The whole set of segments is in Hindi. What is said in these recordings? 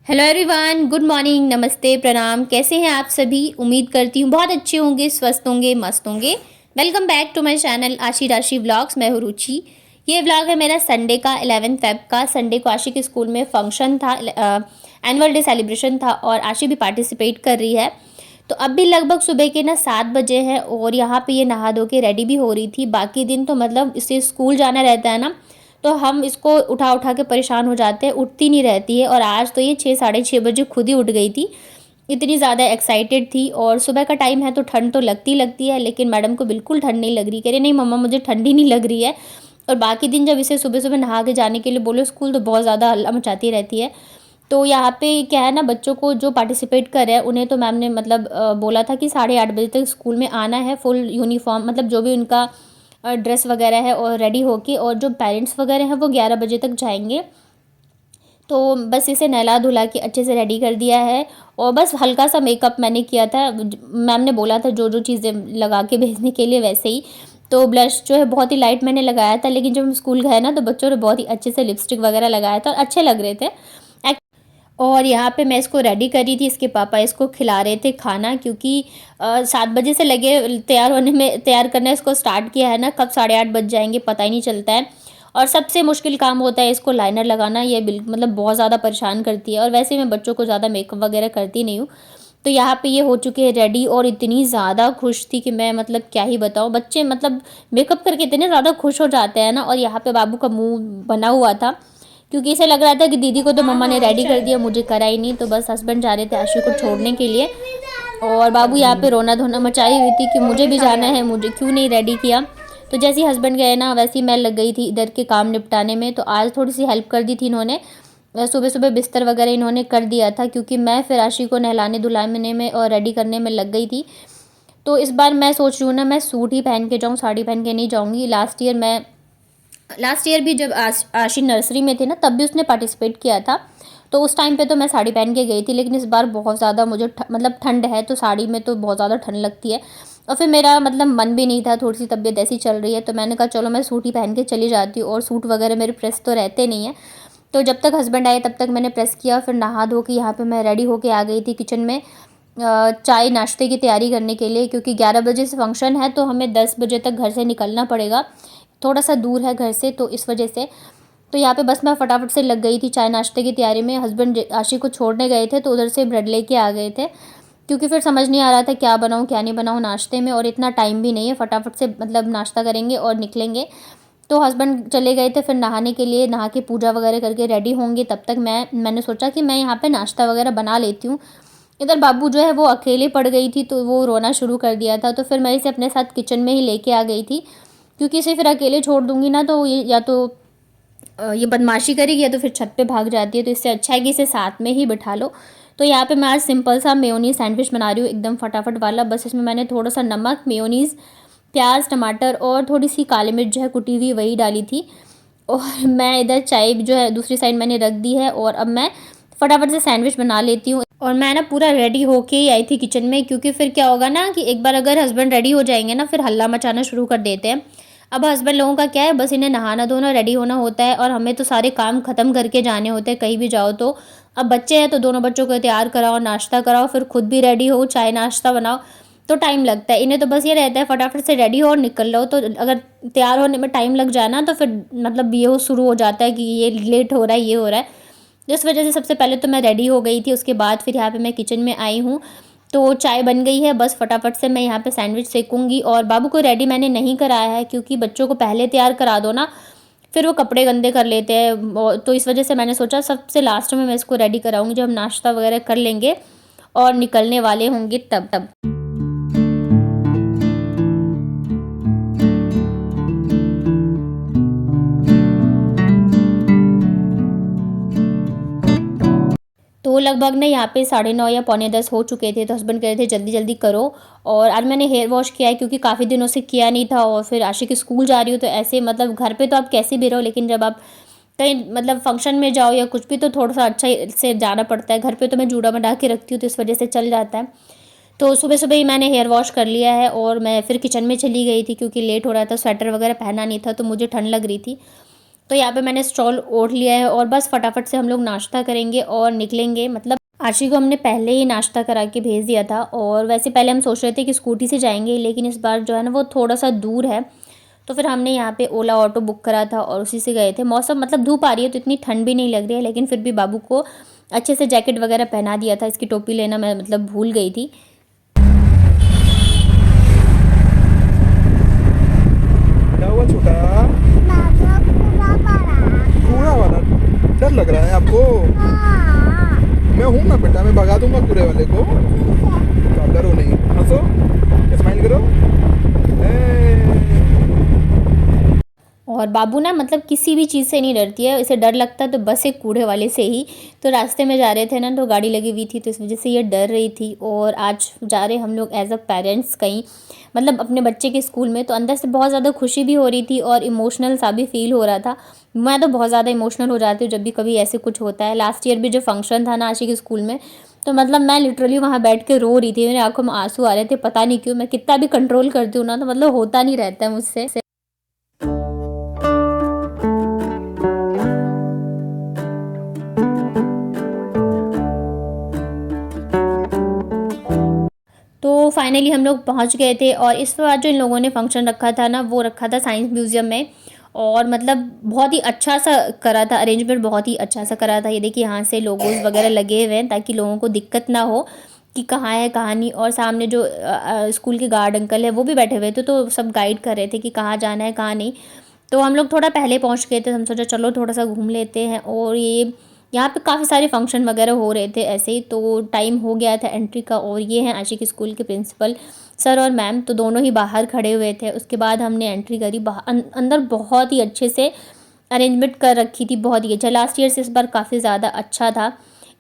हेलो एवरीवन, गुड मॉर्निंग, नमस्ते, प्रणाम। कैसे हैं आप सभी? उम्मीद करती हूँ बहुत अच्छे होंगे, स्वस्थ होंगे, मस्त होंगे। Welcome back to my channel Ashi Rashi vlogs. मैं हूँ रुचि। ये व्लॉग है मेरा संडे का 11 फेब का। संडे को आशी के स्कूल में फंक्शन था, एनुअल डे सेलिब्रेशन था और आशी भी पार्टिसिपेट कर रही है। तो अब भी लगभग सुबह के 7 बजे हैं और यहाँ पे ये नहा धो के रेडी भी हो रही थी। बाकी दिन तो मतलब इसे स्कूल जाना रहता है ना, तो हम इसको उठा उठा के परेशान हो जाते हैं, उठती नहीं रहती है। और आज तो ये 6 साढ़े 6 बजे खुद ही उठ गई थी, इतनी ज़्यादा एक्साइटेड थी। और सुबह का टाइम है तो ठंड तो लगती है, लेकिन मैडम को बिल्कुल ठंड नहीं लग रही। कह रही नहीं मम्मा मुझे ठंड ही नहीं लग रही है। और बाकी दिन जब इसे सुबह सुबह नहा के जाने के लिए बोलो स्कूल, तो बहुत ज़्यादा हल्ला मचाती रहती है। तो यहाँ पे क्या है ना, बच्चों को जो पार्टिसिपेट कर रहे हैं उन्हें तो मैम ने मतलब बोला था कि 8:30 बजे तक स्कूल में आना है, फुल यूनिफॉर्म मतलब जो भी उनका ड्रेस वगैरह है और रेडी होके। और जो पेरेंट्स वगैरह हैं वो 11 बजे तक जाएंगे। तो बस इसे नहला धुला के अच्छे से रेडी कर दिया है और बस हल्का सा मेकअप मैंने किया था। मैम ने बोला था जो जो चीज़ें लगा के भेजने के लिए, वैसे ही। तो ब्लश जो है बहुत ही लाइट मैंने लगाया था, लेकिन जब हम स्कूल गए ना तो बच्चों ने बहुत ही अच्छे से लिपस्टिक वगैरह लगाया था और अच्छे लग रहे थे। और यहाँ पे मैं इसको रेडी करी थी, इसके पापा इसको खिला रहे थे खाना, क्योंकि 7 बजे से लगे तैयार होने में, तैयार करना इसको स्टार्ट किया है ना, कब 8:30 बज जाएंगे पता ही नहीं चलता है। और सबसे मुश्किल काम होता है इसको लाइनर लगाना, ये बिल्कुल मतलब बहुत ज़्यादा परेशान करती है। और वैसे मैं बच्चों को ज़्यादा मेकअप वगैरह करती नहीं हूँ। तो यहाँ पे ये हो चुके हैं रेडी और इतनी ज़्यादा खुश थी कि मैं मतलब क्या ही बताऊँ। बच्चे मतलब मेकअप करके इतने ज़्यादा खुश हो जाते हैं ना। और यहाँ पे बाबू का मुँह बना हुआ था, क्योंकि इसे लग रहा था कि दीदी को तो मम्मा ने रेडी कर दिया, मुझे करा ही नहीं। तो बस हस्बैंड जा रहे थे आशु को छोड़ने के लिए और बाबू यहाँ पे रोना धोना मचाई हुई थी कि मुझे भी जाना है, मुझे क्यों नहीं रेडी किया। तो जैसे ही हस्बैंड गए ना, वैसे ही मैं लग गई थी इधर के काम निपटाने में। तो आज थोड़ी सी हेल्प कर दी थी इन्होंने। सुबह सुबह बिस्तर वगैरह इन्होंने कर दिया था, क्योंकि मैं फिर आशी को नहलाने धुलाने में और रेडी करने में लग गई थी। तो इस बार मैं सोच रही हूँ ना, मैं सूट ही पहन के जाऊँ, साड़ी पहन के नहीं जाऊँगी। लास्ट ईयर भी जब आशी नर्सरी में थे ना, तब भी उसने पार्टिसिपेट किया था। तो उस टाइम पे तो मैं साड़ी पहन के गई थी, लेकिन इस बार बहुत ज़्यादा मुझे मतलब ठंड है, तो साड़ी में तो बहुत ज़्यादा ठंड लगती है। और फिर मेरा मतलब मन भी नहीं था, थोड़ी सी तबीयत ऐसी चल रही है, तो मैंने कहा चलो मैं सूट ही पहन के चली जाती हूँ। और सूट वगैरह मेरे प्रेस तो रहते नहीं हैं। तो जब तक हस्बैंड आए तब तक मैंने प्रेस किया, फिर नहा धो के यहाँ पर मैं रेडी होके आ गई थी किचन में चाय नाश्ते की तैयारी करने के लिए, क्योंकि 11 बजे से फंक्शन है तो हमें 10 बजे तक घर से निकलना पड़ेगा। थोड़ा सा दूर है घर से, तो इस वजह से। तो यहाँ पे बस मैं फटाफट से लग गई थी चाय नाश्ते की तैयारी में। हस्बैंड आशी को छोड़ने गए थे, तो उधर से ब्रेड लेके आ गए थे, क्योंकि फिर समझ नहीं आ रहा था क्या बनाऊँ क्या नहीं बनाऊँ नाश्ते में। और इतना टाइम भी नहीं है, फटाफट से मतलब नाश्ता करेंगे और निकलेंगे। तो हस्बैंड चले गए थे फिर नहाने के लिए, नहा के पूजा वगैरह करके रेडी होंगे। तब तक मैंने सोचा कि मैं यहाँ पे नाश्ता वगैरह बना लेती हूँ। इधर बाबू जो है वो अकेले पड़ गई थी, तो वो रोना शुरू कर दिया था। तो फिर मैं इसे अपने साथ किचन में ही लेके आ गई थी, क्योंकि इसे फिर अकेले छोड़ दूंगी ना तो ये या तो ये बदमाशी करेगी या तो फिर छत पे भाग जाती है। तो इससे अच्छा है कि इसे साथ में ही बिठा लो। तो यहाँ पे मैं आज सिंपल सा मेयोनीज सैंडविच बना रही हूँ, एकदम फटाफट वाला। बस इसमें मैंने थोड़ा सा नमक, मेयोनीज़, प्याज, टमाटर और थोड़ी सी काली मिर्च जो है कुटी हुई वही डाली थी। और मैं इधर चाय जो है दूसरी साइड मैंने रख दी है और अब मैं फटाफट से सैंडविच बना लेती हूँ। और मैं ना पूरा रेडी होके ही आई थी किचन में, क्योंकि फिर क्या होगा ना कि एक बार अगर हस्बैंड रेडी हो जाएंगे ना, फिर हल्ला मचाना शुरू कर देते हैं। अब हस्बैंड लोगों का क्या है, बस इन्हें नहाना धोना रेडी होना होता है और हमें तो सारे काम ख़त्म करके जाने होते हैं कहीं भी जाओ तो। अब बच्चे हैं तो दोनों बच्चों को तैयार कराओ, नाश्ता कराओ, फिर खुद भी रेडी हो, चाय नाश्ता बनाओ, तो टाइम लगता है। इन्हें तो बस ये रहता है फटाफट से रेडी हो और निकल लो। तो अगर तैयार होने में टाइम लग जाए ना, तो फिर मतलब ये हो शुरू हो जाता है कि ये लेट हो रहा है, ये हो रहा है। जिस वजह से सबसे पहले तो मैं रेडी हो गई थी, उसके बाद फिर यहाँ पे मैं किचन में आई हूँ। तो चाय बन गई है, बस फटाफट से मैं यहाँ पे सैंडविच सेकूँगी। और बाबू को रेडी मैंने नहीं कराया है, क्योंकि बच्चों को पहले तैयार करा दो ना, फिर वो कपड़े गंदे कर लेते हैं। तो इस वजह से मैंने सोचा सबसे लास्ट में मैं इसको रेडी कराऊँगी, जब हम नाश्ता वगैरह कर लेंगे और निकलने वाले होंगे तब तब। तो लगभग ना यहाँ पे 9:30 या 9:45 हो चुके थे। तो हस्बैंड कह रहे थे जल्दी जल्दी करो। और आज मैंने हेयर वॉश किया है, क्योंकि काफ़ी दिनों से किया नहीं था। और फिर आशी की स्कूल जा रही हूँ, तो ऐसे मतलब घर पे तो आप कैसे भी रहो, लेकिन जब आप कहीं मतलब फंक्शन में जाओ या कुछ भी, तो थोड़ा सा अच्छा से जाना पड़ता है। घर पे तो मैं जूड़ा बना के रखती हूँ, तो इस वजह से चल जाता है। तो सुबह सुबह ही मैंने हेयर वॉश कर लिया है और मैं फिर किचन में चली गई थी, क्योंकि लेट हो रहा था, स्वेटर वगैरह पहना नहीं था तो मुझे ठंड लग रही थी। तो यहाँ पे मैंने स्टॉल ओढ़ लिया है और बस फटाफट से हम लोग नाश्ता करेंगे और निकलेंगे। मतलब आशी को हमने पहले ही नाश्ता करा के भेज दिया था, और वैसे पहले हम सोच रहे थे कि स्कूटी से जाएंगे, लेकिन इस बार जो है ना वो थोड़ा सा दूर है, तो फिर हमने यहाँ पे ओला ऑटो बुक करा था और उसी से गए थे। मौसम मतलब धूप आ रही है तो इतनी ठंड भी नहीं लग रही है, लेकिन फिर भी बाबू को अच्छे से जैकेट वगैरह पहना दिया था। इसकी टोपी लेना मैं मतलब भूल गई थी। क्या हुआ छोटा? कूड़ा वाला डर लग रहा है आपको? मैं हूँ ना बेटा, मैं भगा दूंगा कूड़े वाले को। तो आप डरो नहीं, हंसो, स्माइल करो। और बाबू ना मतलब किसी भी चीज़ से नहीं डरती है, इसे डर लगता है तो बस एक कूड़े वाले से ही। तो रास्ते में जा रहे थे ना, तो गाड़ी लगी हुई थी तो इस वजह से ये डर रही थी। और आज जा रहे हम लोग एज अ पेरेंट्स कहीं, मतलब अपने बच्चे के स्कूल में, तो अंदर से बहुत ज़्यादा खुशी भी हो रही थी और इमोशनल सा भी फील हो रहा था। मैं तो बहुत ज़्यादा इमोशनल हो जाती हूँ जब भी कभी ऐसे कुछ होता है। लास्ट ईयर भी जो फंक्शन था ना आशी के स्कूल में, तो मतलब मैं लिटरली वहाँ बैठ के रो रही थी, मेरी आंखों में आंसू आ रहे थे। पता नहीं क्यों, मैं कितना भी कंट्रोल करती हूँ ना तो मतलब होता नहीं रहता है मुझसे। तो फाइनली हम लोग पहुंच गए थे, और इस बार जो इन लोगों ने फंक्शन रखा था ना, वो रखा था साइंस म्यूज़ियम में। और मतलब बहुत ही अच्छा सा करा था, अरेंजमेंट बहुत ही अच्छा सा करा था। ये देखिए यहाँ से लोगोस वगैरह लगे हुए हैं ताकि लोगों को दिक्कत ना हो कि कहाँ है कहाँ नहीं। और सामने जो स्कूल के गार्ड अंकल है वो भी बैठे हुए थे, तो सब गाइड कर रहे थे कि कहाँ जाना है कहाँ नहीं। तो हम लोग थोड़ा पहले पहुँच गए थे, हम सोचा चलो थोड़ा सा घूम लेते हैं। और ये यहाँ पे काफ़ी सारे फंक्शन वगैरह हो रहे थे ऐसे ही, तो टाइम हो गया था एंट्री का। और ये हैं आशिक स्कूल के प्रिंसिपल सर और मैम, तो दोनों ही बाहर खड़े हुए थे। उसके बाद हमने एंट्री करी। अंदर बहुत ही अच्छे से अरेंजमेंट कर रखी थी, बहुत ही अच्छा। लास्ट ईयर से इस बार काफ़ी ज़्यादा अच्छा था।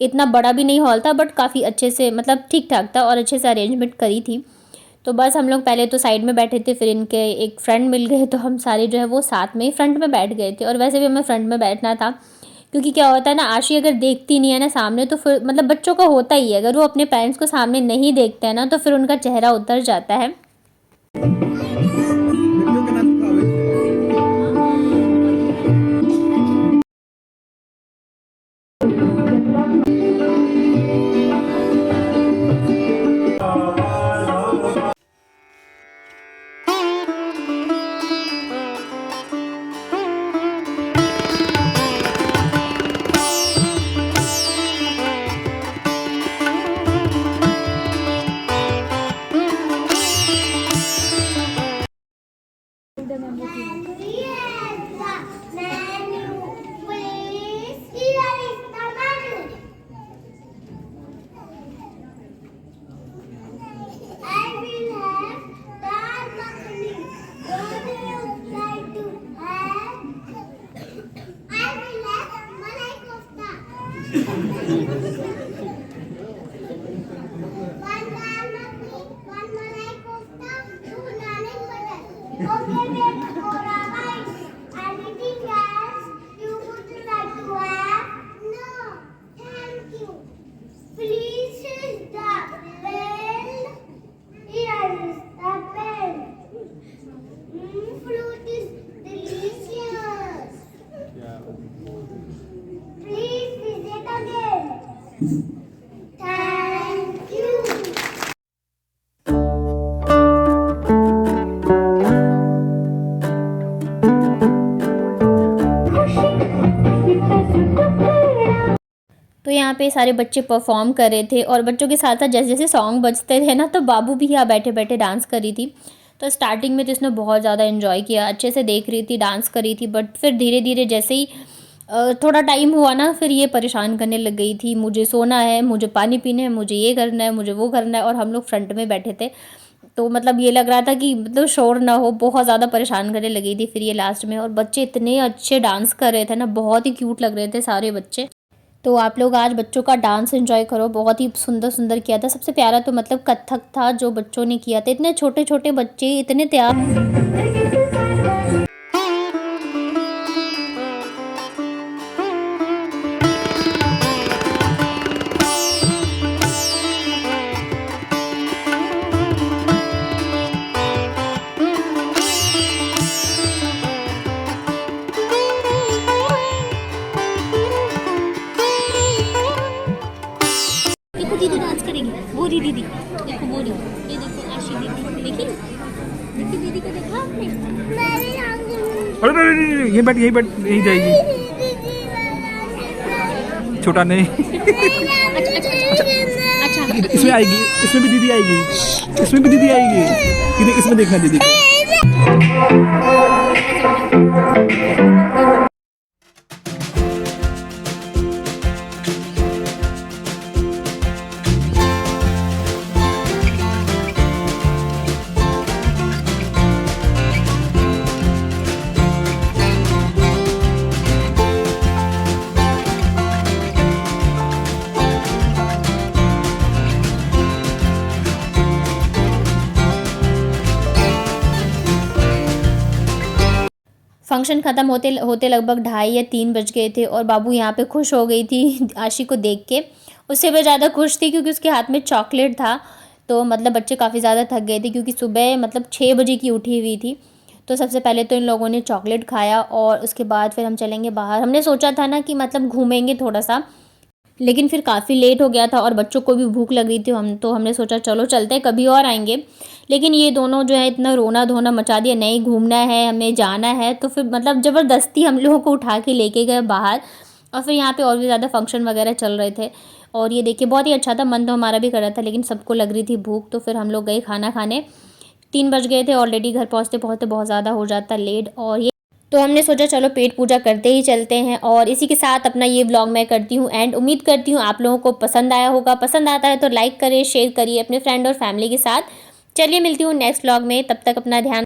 इतना बड़ा भी नहीं हॉल था, बट काफ़ी अच्छे से मतलब ठीक ठाक था और अच्छे से अरेंजमेंट करी थी। तो बस हम लोग पहले तो साइड में बैठे थे, फिर इनके एक फ्रेंड मिल गए तो हम सारे जो है वो साथ में ही फ्रंट में बैठ गए थे। और वैसे भी हमें फ्रंट में बैठना था, क्योंकि क्या होता है ना, आशी अगर देखती नहीं है ना सामने, तो फिर मतलब बच्चों का होता ही है, अगर वो अपने पेरेंट्स को सामने नहीं देखते हैं ना तो फिर उनका चेहरा उतर जाता है। तो यहाँ पे सारे बच्चे परफॉर्म कर रहे थे, और बच्चों के साथ साथ जैसे जैसे सॉन्ग बजते थे ना, तो बाबू भी यहाँ बैठे बैठे डांस कर रही थी। तो स्टार्टिंग में तो इसने बहुत ज़्यादा इन्जॉय किया, अच्छे से देख रही थी, डांस कर रही थी। बट फिर धीरे धीरे जैसे ही थोड़ा टाइम हुआ ना, फिर ये परेशान करने लग गई थी, मुझे सोना है, मुझे पानी पीना है, मुझे ये करना है, मुझे वो करना है। और हम लोग फ्रंट में बैठे थे, तो मतलब ये लग रहा था कि मतलब शोर ना हो, बहुत ज़्यादा परेशान करने लगी थी फिर ये लास्ट में। और बच्चे इतने अच्छे डांस कर रहे थे ना, बहुत ही क्यूट लग रहे थे सारे बच्चे। तो आप लोग आज बच्चों का डांस एंजॉय करो, बहुत ही सुंदर सुंदर किया था। सबसे प्यारा तो मतलब कथक था जो बच्चों ने किया था, इतने छोटे छोटे बच्चे इतने तैयार। अरे नहीं नहीं नहीं, यहीं बैठ यहीं जाएगी। छोटा नहीं। अच्छा इसमें आएगी, इसमें भी दीदी आएगी, इसमें भी दीदी आएगी। ये देख, इसमें देखना दीदी को। फंक्शन ख़त्म होते होते लगभग 2:30 या 3 बज गए थे और बाबू यहाँ पे खुश हो गई थी आशी को देख के। उससे भी ज़्यादा खुश थी क्योंकि उसके हाथ में चॉकलेट था। तो मतलब बच्चे काफ़ी ज़्यादा थक गए थे क्योंकि सुबह मतलब 6 बजे की उठी हुई थी। तो सबसे पहले तो इन लोगों ने चॉकलेट खाया और उसके बाद फिर हम चलेंगे बाहर। हमने सोचा था ना कि मतलब घूमेंगे थोड़ा सा, लेकिन फिर काफ़ी लेट हो गया था और बच्चों को भी भूख लग रही थी। हमने सोचा चलो चलते हैं, कभी और आएंगे। लेकिन ये दोनों जो है इतना रोना धोना मचा दिया, नहीं घूमना है हमें जाना है। तो फिर मतलब ज़बरदस्ती हम लोगों को उठा के लेके गए बाहर। और फिर यहाँ पे और भी ज़्यादा फंक्शन वगैरह चल रहे थे और ये देखिए बहुत ही अच्छा था। मन तो हमारा भी कर रहा था लेकिन सबको लग रही थी भूख। तो फिर हम लोग गए खाना खाने। 3 बज गए थे ऑलरेडी, घर पहुँचते पहुँचते बहुत ज़्यादा हो जाता लेट। और ये तो हमने सोचा चलो पेट पूजा करते ही चलते हैं। और इसी के साथ अपना ये व्लॉग मैं करती हूँ एंड। उम्मीद करती हूँ आप लोगों को पसंद आया होगा। पसंद आता है तो लाइक करिए, शेयर करिए अपने फ्रेंड और फैमिली के साथ। चलिए मिलती हूँ नेक्स्ट व्लॉग में, तब तक अपना ध्यान